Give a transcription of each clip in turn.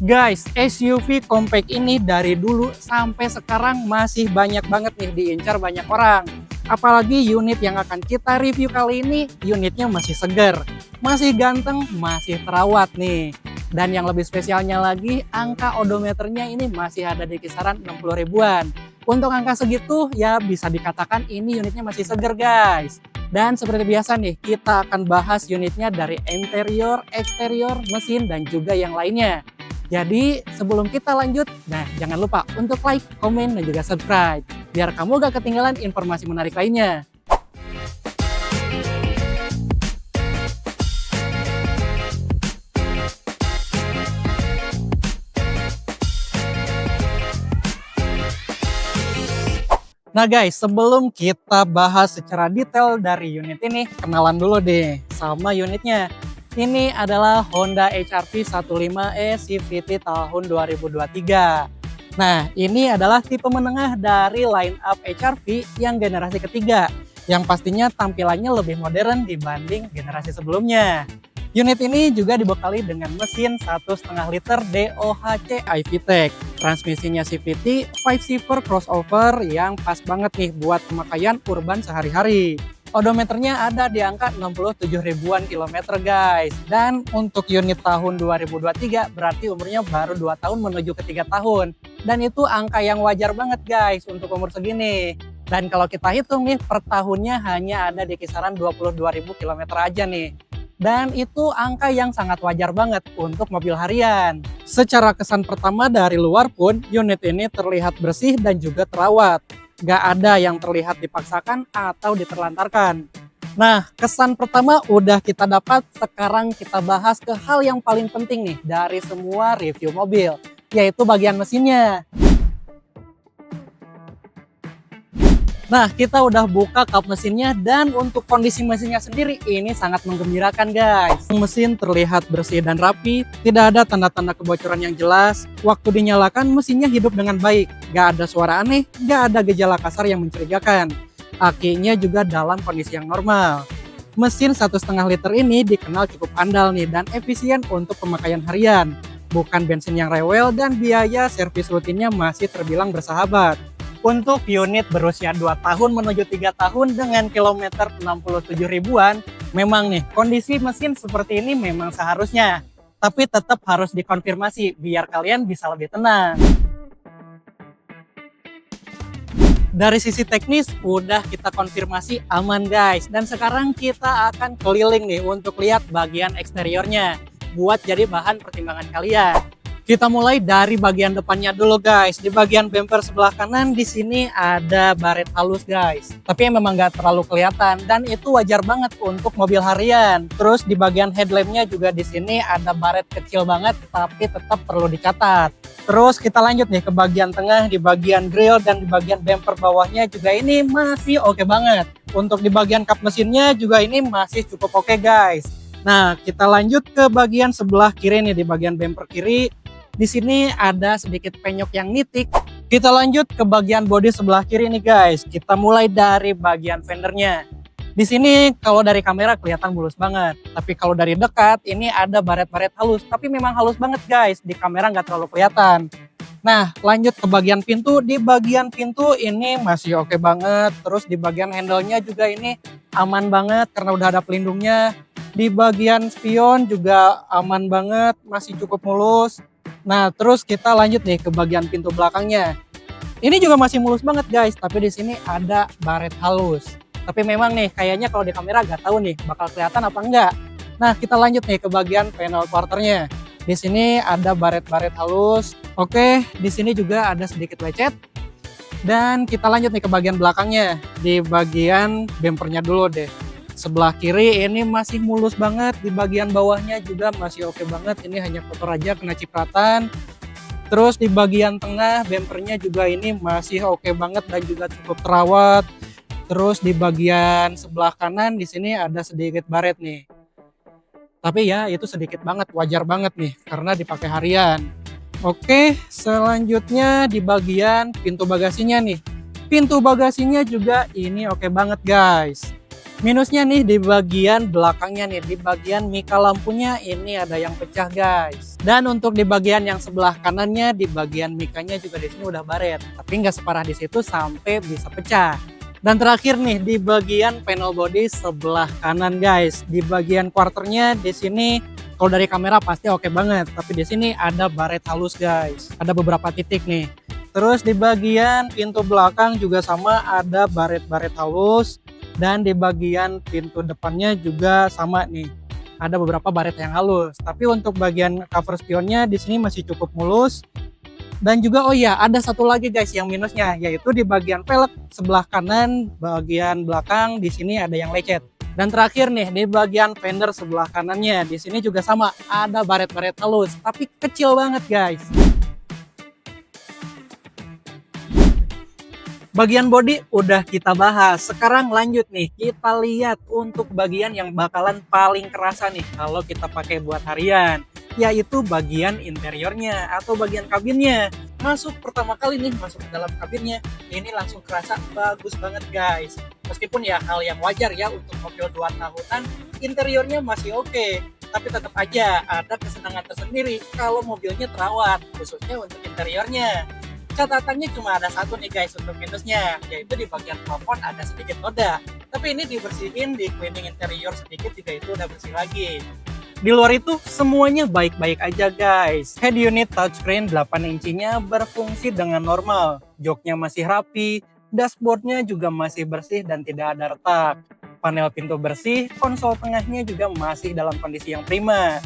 Guys, SUV compact ini dari dulu sampai sekarang masih banyak banget nih diincar banyak orang. Apalagi unit yang akan kita review kali ini, unitnya masih segar, masih ganteng, masih terawat nih. Dan yang lebih spesialnya lagi, angka odometernya ini masih ada di kisaran 60 ribuan. Untuk angka segitu, ya bisa dikatakan ini unitnya masih segar guys. Dan seperti biasa nih, kita akan bahas unitnya dari interior, eksterior, mesin, dan juga yang lainnya. Jadi sebelum kita lanjut, nah jangan lupa untuk like, komen, dan juga subscribe. Biar kamu gak ketinggalan informasi menarik lainnya. Nah guys, sebelum kita bahas secara detail dari unit ini, kenalan dulu deh sama unitnya. Ini adalah Honda HR-V 15e CVT tahun 2023. Nah, ini adalah tipe menengah dari line up HR-V yang generasi ketiga, yang pastinya tampilannya lebih modern dibanding generasi sebelumnya. Unit ini juga dibekali dengan mesin 1,5 liter DOHC iVTEC. Transmisinya CVT 5-seater crossover yang pas banget nih buat pemakaian urban sehari-hari. Odometernya ada di angka 67 ribuan kilometer guys. Dan untuk unit tahun 2023 berarti umurnya baru 2 tahun menuju ke 3 tahun. Dan itu angka yang wajar banget guys untuk umur segini. Dan kalau kita hitung nih per tahunnya hanya ada di kisaran 22.000 kilometer aja nih. Dan itu angka yang sangat wajar banget untuk mobil harian. Secara kesan pertama dari luar pun, unit ini terlihat bersih dan juga terawat. Gak ada yang terlihat dipaksakan atau diterlantarkan. Nah, kesan pertama udah kita dapat, sekarang kita bahas ke hal yang paling penting nih dari semua review mobil, yaitu bagian mesinnya. Nah, kita udah buka kap mesinnya dan untuk kondisi mesinnya sendiri ini sangat menggembirakan guys. Mesin terlihat bersih dan rapi, tidak ada tanda-tanda kebocoran yang jelas. Waktu dinyalakan mesinnya hidup dengan baik, gak ada suara aneh, gak ada gejala kasar yang mencurigakan. Akinya juga dalam kondisi yang normal. Mesin 1,5 liter ini dikenal cukup andal nih dan efisien untuk pemakaian harian. Bukan bensin yang rewel dan biaya servis rutinnya masih terbilang bersahabat. Untuk unit berusia 2 tahun menuju 3 tahun dengan kilometer 67 ribuan, memang nih kondisi mesin seperti ini memang seharusnya. Tapi tetap harus dikonfirmasi biar kalian bisa lebih tenang. Dari sisi teknis udah kita konfirmasi aman guys. Dan sekarang kita akan keliling nih untuk lihat bagian eksteriornya. Buat jadi bahan pertimbangan kalian. Kita mulai dari bagian depannya dulu guys. Di bagian bumper sebelah kanan di sini ada baret halus guys. Tapi memang nggak terlalu kelihatan dan itu wajar banget untuk mobil harian. Terus di bagian headlampnya juga di sini ada baret kecil banget tapi tetap perlu dicatat. Terus kita lanjut nih ke bagian tengah, di bagian grill dan di bagian bumper bawahnya juga ini masih oke banget. Untuk di bagian kap mesinnya juga ini masih cukup oke guys. Nah, kita lanjut ke bagian sebelah kiri nih, di bagian bumper kiri. Di sini ada sedikit penyok yang nitik. Kita lanjut ke bagian bodi sebelah kiri nih guys. Kita mulai dari bagian fendernya. Di sini kalau dari kamera kelihatan mulus banget. Tapi kalau dari dekat ini ada baret-baret halus. Tapi memang halus banget guys. Di kamera nggak terlalu kelihatan. Nah, lanjut ke bagian pintu. Di bagian pintu ini masih oke banget. Terus di bagian handle-nya juga ini aman banget karena udah ada pelindungnya. Di bagian spion juga aman banget, masih cukup mulus. Nah, terus kita lanjut nih ke bagian pintu belakangnya. Ini juga masih mulus banget guys, tapi di sini ada baret halus. Tapi memang nih, kayaknya kalau di kamera gak tahu nih bakal kelihatan apa enggak. Nah, kita lanjut nih ke bagian panel quarternya. Di sini ada baret-baret halus. Oke, di sini juga ada sedikit lecet. Dan kita lanjut nih ke bagian belakangnya. Di bagian bumpernya dulu deh. Sebelah kiri ini masih mulus banget, di bagian bawahnya juga masih oke banget. Ini hanya kotor aja, kena cipratan. Terus di bagian tengah bumpernya juga ini masih oke banget dan juga cukup terawat. Terus di bagian sebelah kanan di sini ada sedikit baret nih. Tapi ya itu sedikit banget, wajar banget nih karena dipakai harian. Oke, selanjutnya di bagian pintu bagasinya nih. Pintu bagasinya juga ini oke banget guys. Minusnya nih di bagian belakangnya nih, di bagian mika lampunya ini ada yang pecah guys. Dan untuk di bagian yang sebelah kanannya, di bagian mikanya juga di sini udah baret. Tapi nggak separah di situ sampai bisa pecah. Dan terakhir nih di bagian panel body sebelah kanan guys, di bagian quarternya di sini kalau dari kamera pasti oke banget, tapi di sini ada baret halus guys. Ada beberapa titik nih. Terus di bagian pintu belakang juga sama ada baret-baret halus. Dan di bagian pintu depannya juga sama nih, ada beberapa baret yang halus. Tapi untuk bagian cover spionnya di sini masih cukup mulus. Dan juga oh iya, ada satu lagi guys yang minusnya, yaitu di bagian velg sebelah kanan bagian belakang di sini ada yang lecet. Dan terakhir nih di bagian fender sebelah kanannya di sini juga sama, ada baret-baret halus tapi kecil banget guys. Bagian body udah kita bahas. Sekarang lanjut nih, kita lihat untuk bagian yang bakalan paling kerasa nih kalau kita pakai buat harian, yaitu bagian interiornya atau bagian kabinnya. Masuk pertama kali nih, masuk ke dalam kabinnya, ini langsung kerasa bagus banget guys. Meskipun ya hal yang wajar ya untuk mobil 2 tahunan, interiornya masih oke. Tapi tetap aja ada kesenangan tersendiri kalau mobilnya terawat, khususnya untuk interiornya. Catatannya cuma ada satu nih guys untuk minusnya, yaitu di bagian plafon ada sedikit noda. Tapi ini dibersihin, di cleaning interior sedikit juga itu udah bersih lagi. Di luar itu semuanya baik-baik aja guys. Head unit touchscreen 8 inchinya berfungsi dengan normal. Joknya masih rapi, dashboardnya juga masih bersih dan tidak ada retak. Panel pintu bersih, konsol tengahnya juga masih dalam kondisi yang prima.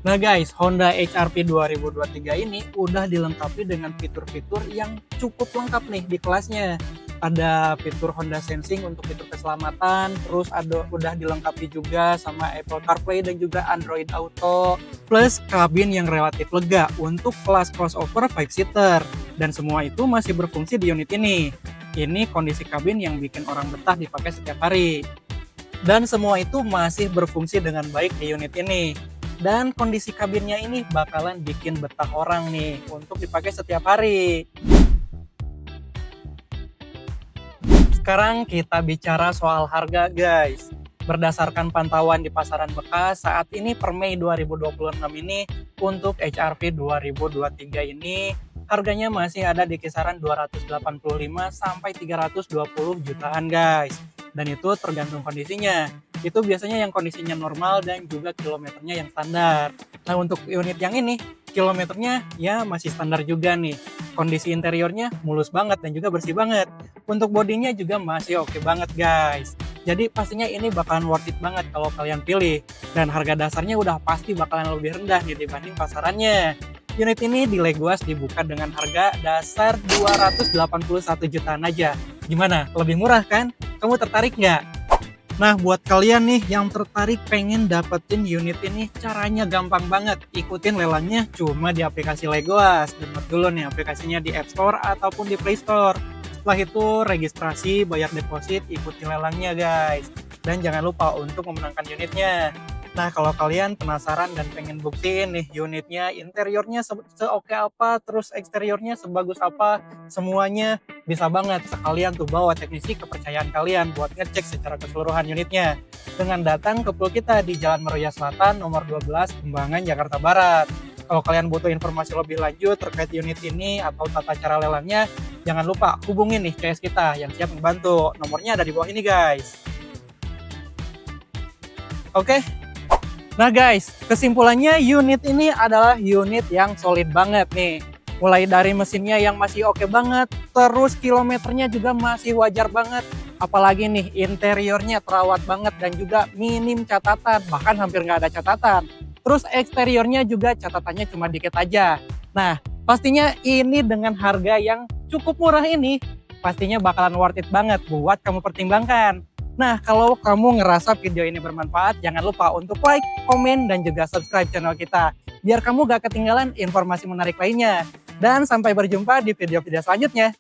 Nah guys, Honda HR-V 2023 ini udah dilengkapi dengan fitur-fitur yang cukup lengkap nih di kelasnya. Ada fitur Honda Sensing untuk fitur keselamatan, terus udah dilengkapi juga sama Apple CarPlay dan juga Android Auto, plus kabin yang relatif lega untuk kelas crossover 5-seater. Dan semua itu masih berfungsi di unit ini. Ini kondisi kabin yang bikin orang betah dipakai setiap hari. Dan semua itu masih berfungsi dengan baik di unit ini. Dan kondisi kabinnya ini bakalan bikin betah orang nih untuk dipakai setiap hari. Sekarang kita bicara soal harga guys. Berdasarkan pantauan di pasaran bekas, saat ini per Mei 2026 ini untuk HR-V 2023 ini harganya masih ada di kisaran 285 sampai 320 jutaan guys. Dan itu tergantung kondisinya. Itu biasanya yang kondisinya normal dan juga kilometernya yang standar. Nah untuk unit yang ini, kilometernya ya masih standar juga nih. Kondisi interiornya mulus banget dan juga bersih banget. Untuk bodinya juga masih oke banget guys. Jadi pastinya ini bakalan worth it banget kalau kalian pilih. Dan harga dasarnya udah pasti bakalan lebih rendah nih dibanding pasarannya. Unit ini di Leguas dibuka dengan harga dasar 281 jutaan aja. Gimana? Lebih murah kan? Kamu tertarik nggak? Nah buat kalian nih yang tertarik pengen dapetin unit ini, caranya gampang banget. Ikutin lelangnya cuma di aplikasi Legoas. Download dulu nih aplikasinya di App Store ataupun di Play Store. Setelah itu registrasi, bayar deposit, ikuti lelangnya guys. Dan jangan lupa untuk memenangkan unitnya. Nah kalau kalian penasaran dan pengen buktiin nih unitnya, interiornya seoke apa, terus eksteriornya sebagus apa, semuanya bisa banget sekalian tuh bawa teknisi kepercayaan kalian buat ngecek secara keseluruhan unitnya. Dengan datang ke pool kita di Jalan Meruya Selatan nomor 12 Kembangan Jakarta Barat. Kalau kalian butuh informasi lebih lanjut terkait unit ini atau tata cara lelangnya, jangan lupa hubungin nih CS kita yang siap membantu. Nomornya ada di bawah ini guys. Oke. Nah guys, kesimpulannya unit ini adalah unit yang solid banget nih. Mulai dari mesinnya yang masih oke banget, terus kilometernya juga masih wajar banget. Apalagi nih interiornya terawat banget dan juga minim catatan, bahkan hampir nggak ada catatan. Terus eksteriornya juga catatannya cuma dikit aja. Nah pastinya ini dengan harga yang cukup murah ini, pastinya bakalan worth it banget buat kamu pertimbangkan. Nah, kalau kamu ngerasa video ini bermanfaat, jangan lupa untuk like, komen, dan juga subscribe channel kita. Biar kamu gak ketinggalan informasi menarik lainnya. Dan sampai berjumpa di video-video selanjutnya.